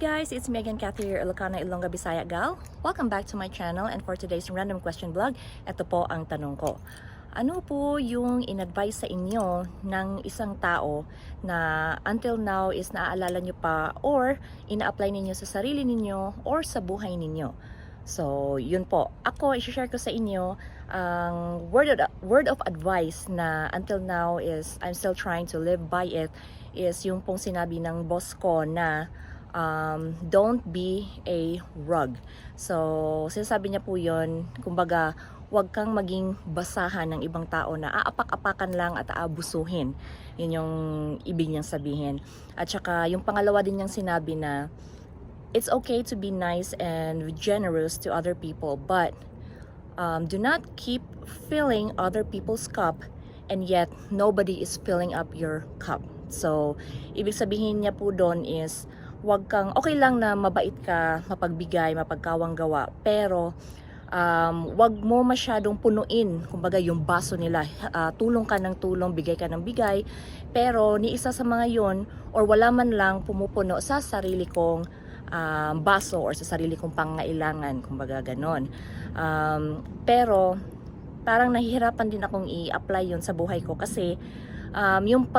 guys, it's me again, Kathy here, Ilocana, Ilongga, Bisaya gal. Welcome back to my channel, and for today's random question vlog, ito po ang tanong ko. Ano po yung in-advise sa inyo ng isang tao na until now is naaalala nyo pa or ina-apply ninyo sa sarili ninyo or sa buhay ninyo? So, yun po. Ako, i-share ko sa inyo ang word of advice na until now is I'm still trying to live by it, is yung pong sinabi ng boss ko na don't be a rug. So, sinasabi niya po yun, kumbaga, huwag kang maging basahan ng ibang tao na aapak-apakan lang at aabusuhin. Yun yung ibig niyang sabihin. At saka, yung pangalawa din niyang sinabi na it's okay to be nice and generous to other people, but do not keep filling other people's cup and yet nobody is filling up your cup. So, ibig sabihin niya po doon is, wag kang, okay lang na mabait ka, mapagbigay, mapagkawang gawa, pero wag mo masyadong punuin, kumbaga yung baso nila. Tulong ka ng tulong, bigay ka ng bigay, pero ni isa sa mga yon or wala man lang pumupuno sa sarili kong baso or sa sarili kong pangailangan, kumbaga ganon. Pero parang nahihirapan din akong i-apply yun sa buhay ko kasi yung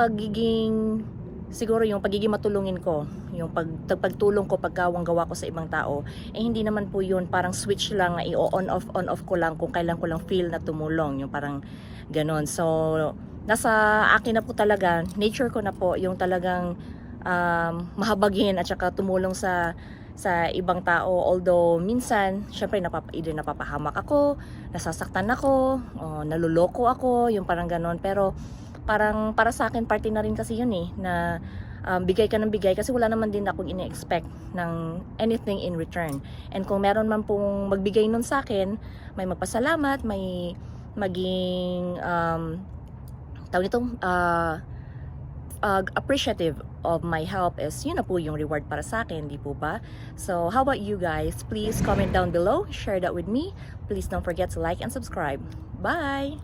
siguro yung pagiging matulungin ko, yung pagtulong ko, pagkawang gawa ko sa ibang tao, hindi naman po yun parang switch lang na on off ko lang kung kailan ko lang feel na tumulong, yung parang ganon. So nasa akin na po talaga, nature ko na po yung talagang mahabagin at saka tumulong sa ibang tao, although minsan syempre napapahamak ako, nasasaktan ako, naluloko ako, yung parang ganon. Pero parang para sa akin parte na rin kasi yun na bigay ka ng bigay kasi wala naman din akong ine-expect ng anything in return. And kung meron man pong magbigay nun sa akin, may magpasalamat, may maging tawag nito appreciative of my help, is yun na po yung reward para sa akin, di po ba? So how about you guys? Please comment down below, share that with me. Please don't forget to like and subscribe. Bye!